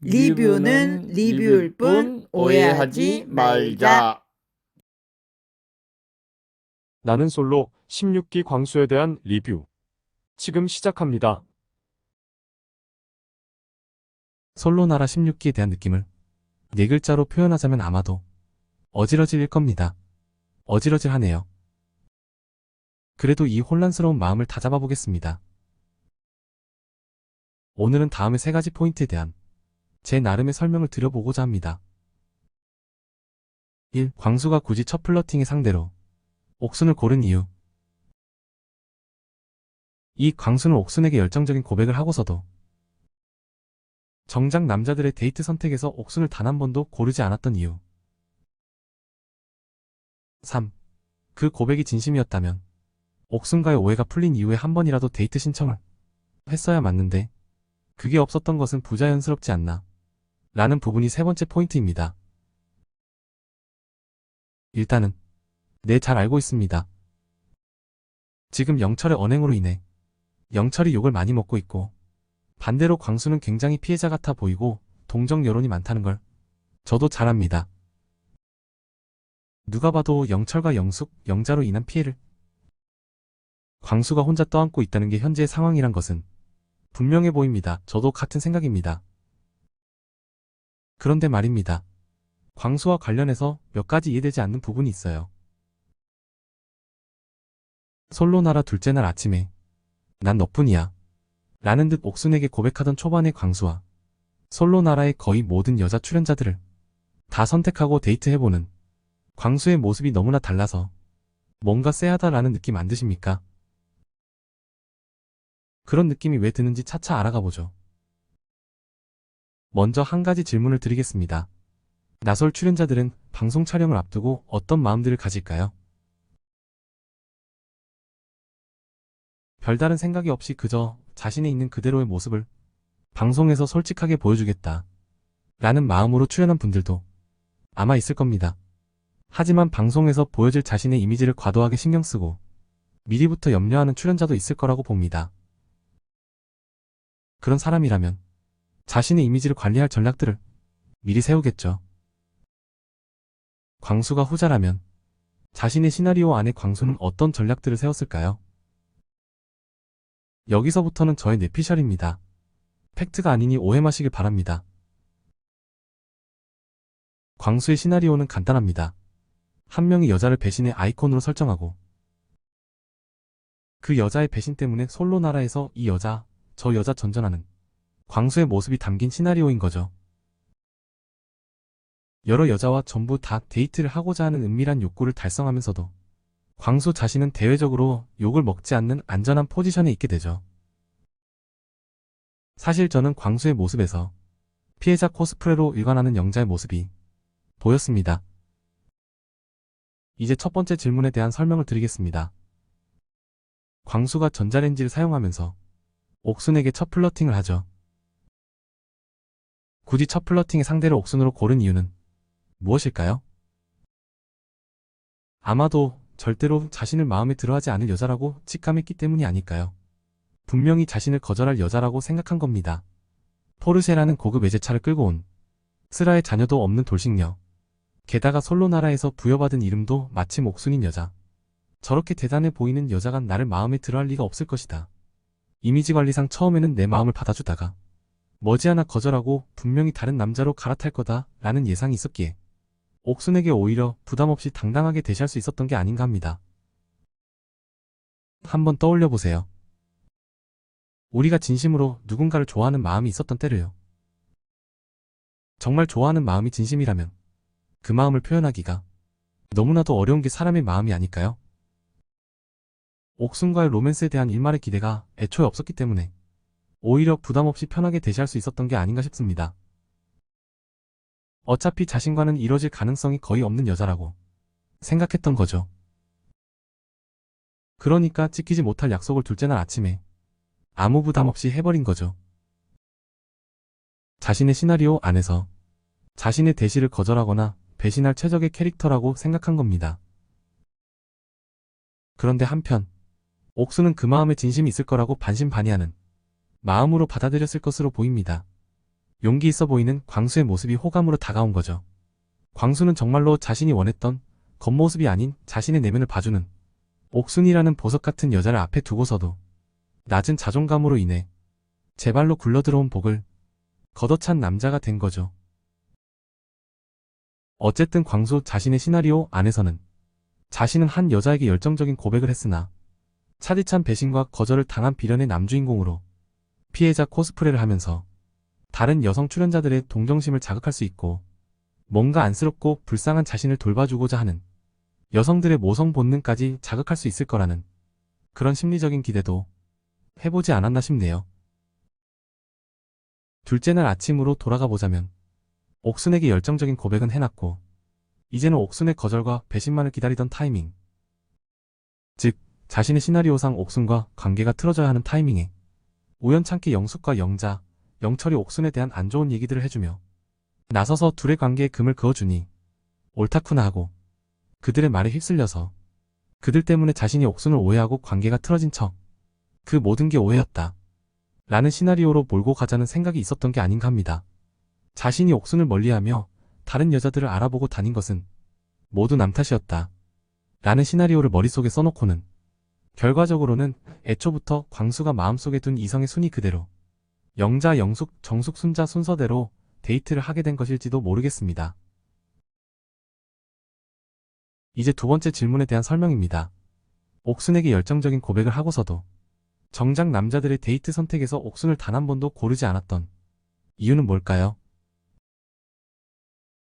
리뷰는 리뷰일 뿐 오해하지 말자. 나는 솔로 16기 광수에 대한 리뷰. 지금 시작합니다. 솔로나라 16기에 대한 느낌을 네 글자로 표현하자면 아마도 어질어질일 겁니다. 어질어질하네요. 그래도 이 혼란스러운 마음을 다잡아 보겠습니다. 오늘은 다음의 세 가지 포인트에 대한 제 나름의 설명을 드려보고자 합니다. 1. 광수가 굳이 첫 플러팅의 상대로 옥순을 고른 이유. 이 광수는 옥순에게 열정적인 고백을 하고서도 정작 남자들의 데이트 선택에서 옥순을 단 한 번도 고르지 않았던 이유. 3. 그 고백이 진심이었다면 옥순과의 오해가 풀린 이후에 한 번이라도 데이트 신청을 했어야 맞는데 그게 없었던 것은 부자연스럽지 않나 라는 부분이 세 번째 포인트입니다. 일단은 네, 잘 알고 있습니다. 지금 영철의 언행으로 인해 영철이 욕을 많이 먹고 있고 반대로 광수는 굉장히 피해자 같아 보이고 동정 여론이 많다는 걸 저도 잘 압니다. 누가 봐도 영철과 영숙, 영자로 인한 피해를 광수가 혼자 떠안고 있다는 게 현재의 상황이란 것은 분명해 보입니다. 저도 같은 생각입니다. 그런데 말입니다. 광수와 관련해서 몇 가지 이해되지 않는 부분이 있어요. 솔로나라 둘째 날 아침에 난 너뿐이야 라는 듯 옥순에게 고백하던 초반의 광수와 솔로나라의 거의 모든 여자 출연자들을 다 선택하고 데이트해보는 광수의 모습이 너무나 달라서 뭔가 쎄하다라는 느낌 안 드십니까? 그런 느낌이 왜 드는지 차차 알아가 보죠. 먼저 한 가지 질문을 드리겠습니다. 나설 출연자들은 방송 촬영을 앞두고 어떤 마음들을 가질까요? 별다른 생각이 없이 그저 자신이 있는 그대로의 모습을 방송에서 솔직하게 보여주겠다 라는 마음으로 출연한 분들도 아마 있을 겁니다. 하지만 방송에서 보여질 자신의 이미지를 과도하게 신경쓰고 미리부터 염려하는 출연자도 있을 거라고 봅니다. 그런 사람이라면 자신의 이미지를 관리할 전략들을 미리 세우겠죠. 광수가 후자라면 자신의 시나리오 안에 광수는 어떤 전략들을 세웠을까요? 여기서부터는 저의 뇌피셜입니다. 팩트가 아니니 오해 마시길 바랍니다. 광수의 시나리오는 간단합니다. 한 명의 여자를 배신의 아이콘으로 설정하고 그 여자의 배신 때문에 솔로나라에서 이 여자, 저 여자 전전하는 광수의 모습이 담긴 시나리오인 거죠. 여러 여자와 전부 다 데이트를 하고자 하는 은밀한 욕구를 달성하면서도 광수 자신은 대외적으로 욕을 먹지 않는 안전한 포지션에 있게 되죠. 사실 저는 광수의 모습에서 피해자 코스프레로 일관하는 영자의 모습이 보였습니다. 이제 첫 번째 질문에 대한 설명을 드리겠습니다. 광수가 전자레인지를 사용하면서 옥순에게 첫 플러팅을 하죠. 굳이 첫 플러팅의 상대를 옥순으로 고른 이유는 무엇일까요? 아마도 절대로 자신을 마음에 들어하지 않을 여자라고 직감했기 때문이 아닐까요? 분명히 자신을 거절할 여자라고 생각한 겁니다. 포르쉐라는 고급 외제차를 끌고 온 스라의 자녀도 없는 돌싱녀. 게다가 솔로나라에서 부여받은 이름도 마침 옥순인 여자. 저렇게 대단해 보이는 여자가 나를 마음에 들어할 리가 없을 것이다. 이미지 관리상 처음에는 내 마음을 받아주다가 머지않아 거절하고 분명히 다른 남자로 갈아탈 거다 라는 예상이 있었기에 옥순에게 오히려 부담없이 당당하게 대시할 수 있었던 게 아닌가 합니다. 한번 떠올려 보세요. 우리가 진심으로 누군가를 좋아하는 마음이 있었던 때를요. 정말 좋아하는 마음이 진심이라면 그 마음을 표현하기가 너무나도 어려운 게 사람의 마음이 아닐까요? 옥순과의 로맨스에 대한 일말의 기대가 애초에 없었기 때문에 오히려 부담없이 편하게 대시할 수 있었던 게 아닌가 싶습니다. 어차피 자신과는 이뤄질 가능성이 거의 없는 여자라고 생각했던 거죠. 그러니까 지키지 못할 약속을 둘째 날 아침에 아무 부담 없이 해버린 거죠. 자신의 시나리오 안에서 자신의 대시를 거절하거나 배신할 최적의 캐릭터라고 생각한 겁니다. 그런데 한편 옥수는 그 마음에 진심이 있을 거라고 반신반의하는 마음으로 받아들였을 것으로 보입니다. 용기 있어 보이는 광수의 모습이 호감으로 다가온 거죠. 광수는 정말로 자신이 원했던 겉모습이 아닌 자신의 내면을 봐주는 옥순이라는 보석 같은 여자를 앞에 두고서도 낮은 자존감으로 인해 제 발로 굴러들어온 복을 걷어찬 남자가 된 거죠. 어쨌든 광수 자신의 시나리오 안에서는 자신은 한 여자에게 열정적인 고백을 했으나 차디찬 배신과 거절을 당한 비련의 남주인공으로 피해자 코스프레를 하면서 다른 여성 출연자들의 동정심을 자극할 수 있고 뭔가 안쓰럽고 불쌍한 자신을 돌봐주고자 하는 여성들의 모성 본능까지 자극할 수 있을 거라는 그런 심리적인 기대도 해보지 않았나 싶네요. 둘째 날 아침으로 돌아가 보자면 옥순에게 열정적인 고백은 해놨고 이제는 옥순의 거절과 배신만을 기다리던 타이밍, 즉 자신의 시나리오상 옥순과 관계가 틀어져야 하는 타이밍에 우연찮게 영숙과 영자, 영철이 옥순에 대한 안 좋은 얘기들을 해주며 나서서 둘의 관계에 금을 그어주니 옳다쿠나 하고 그들의 말에 휩쓸려서 그들 때문에 자신이 옥순을 오해하고 관계가 틀어진 척 그 모든 게 오해였다 라는 시나리오로 몰고 가자는 생각이 있었던 게 아닌가 합니다. 자신이 옥순을 멀리하며 다른 여자들을 알아보고 다닌 것은 모두 남 탓이었다 라는 시나리오를 머릿속에 써놓고는 결과적으로는 애초부터 광수가 마음속에 둔 이성의 순위 그대로 영자, 영숙, 정숙, 순자 순서대로 데이트를 하게 된 것일지도 모르겠습니다. 이제 두 번째 질문에 대한 설명입니다. 옥순에게 열정적인 고백을 하고서도 정작 남자들의 데이트 선택에서 옥순을 단 한 번도 고르지 않았던 이유는 뭘까요?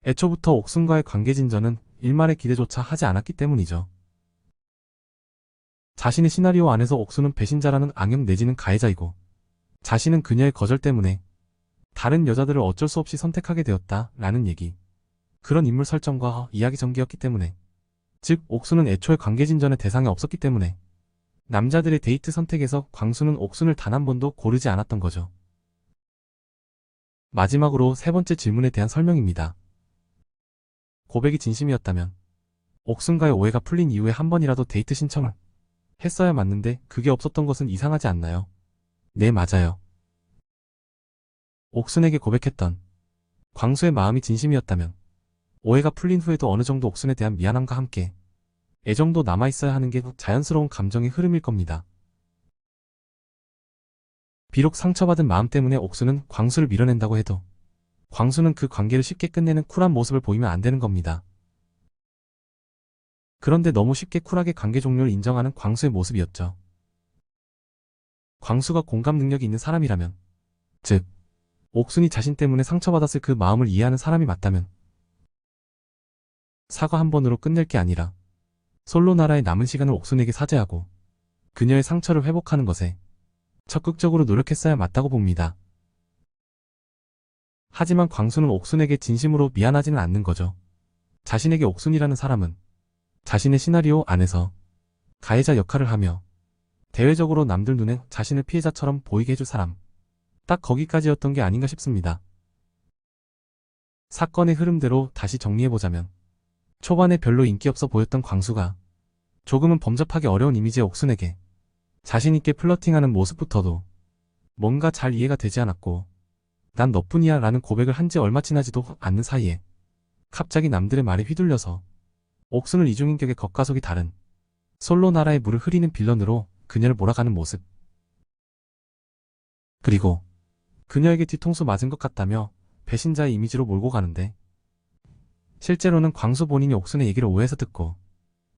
애초부터 옥순과의 관계 진전은 일말의 기대조차 하지 않았기 때문이죠. 자신의 시나리오 안에서 옥순은 배신자라는 악역 내지는 가해자이고 자신은 그녀의 거절 때문에 다른 여자들을 어쩔 수 없이 선택하게 되었다 라는 얘기, 그런 인물 설정과 이야기 전개였기 때문에, 즉 옥순은 애초에 관계 진전의 대상에 없었기 때문에 남자들의 데이트 선택에서 광수는 옥순을 단 한 번도 고르지 않았던 거죠. 마지막으로 세 번째 질문에 대한 설명입니다. 고백이 진심이었다면 옥순과의 오해가 풀린 이후에 한 번이라도 데이트 신청을 했어야 맞는데 그게 없었던 것은 이상하지 않나요? 네, 맞아요. 옥순에게 고백했던 광수의 마음이 진심이었다면 오해가 풀린 후에도 어느 정도 옥순에 대한 미안함과 함께 애정도 남아있어야 하는 게 자연스러운 감정의 흐름일 겁니다. 비록 상처받은 마음 때문에 옥순은 광수를 밀어낸다고 해도 광수는 그 관계를 쉽게 끝내는 쿨한 모습을 보이면 안 되는 겁니다. 그런데 너무 쉽게 쿨하게 관계 종료를 인정하는 광수의 모습이었죠. 광수가 공감 능력이 있는 사람이라면, 즉 옥순이 자신 때문에 상처받았을 그 마음을 이해하는 사람이 맞다면 사과 한 번으로 끝낼 게 아니라 솔로나라의 남은 시간을 옥순에게 사죄하고 그녀의 상처를 회복하는 것에 적극적으로 노력했어야 맞다고 봅니다. 하지만 광수는 옥순에게 진심으로 미안하지는 않는 거죠. 자신에게 옥순이라는 사람은 자신의 시나리오 안에서 가해자 역할을 하며 대외적으로 남들 눈에 자신을 피해자처럼 보이게 해줄 사람, 딱 거기까지였던 게 아닌가 싶습니다. 사건의 흐름대로 다시 정리해보자면 초반에 별로 인기 없어 보였던 광수가 조금은 범접하기 어려운 이미지의 옥순에게 자신있게 플러팅하는 모습부터도 뭔가 잘 이해가 되지 않았고, 난 너뿐이야 라는 고백을 한 지 얼마 지나지도 않는 사이에 갑자기 남들의 말에 휘둘려서 옥순을 이중인격의 겉과속이 다른 솔로나라의 물을 흐리는 빌런으로 그녀를 몰아가는 모습, 그리고 그녀에게 뒤통수 맞은 것 같다며 배신자의 이미지로 몰고 가는데, 실제로는 광수 본인이 옥순의 얘기를 오해해서 듣고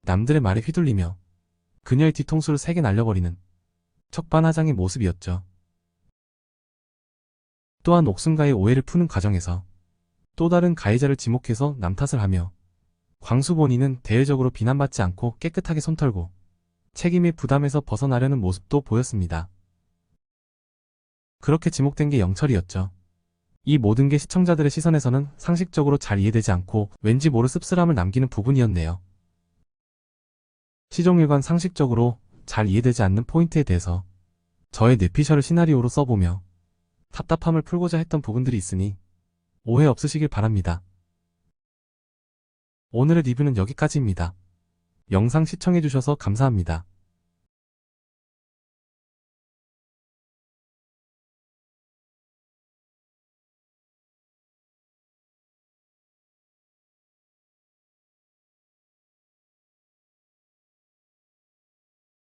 남들의 말에 휘둘리며 그녀의 뒤통수를 세게 날려버리는 척반하장의 모습이었죠. 또한 옥순과의 오해를 푸는 과정에서 또 다른 가해자를 지목해서 남 탓을 하며 광수 본인은 대외적으로 비난받지 않고 깨끗하게 손털고 책임의 부담에서 벗어나려는 모습도 보였습니다. 그렇게 지목된 게 영철이었죠. 이 모든 게 시청자들의 시선에서는 상식적으로 잘 이해되지 않고 왠지 모를 씁쓸함을 남기는 부분이었네요. 시종일관 상식적으로 잘 이해되지 않는 포인트에 대해서 저의 뇌피셜을 시나리오로 써보며 답답함을 풀고자 했던 부분들이 있으니 오해 없으시길 바랍니다. 오늘의 리뷰는 여기까지입니다. 영상 시청해주셔서 감사합니다.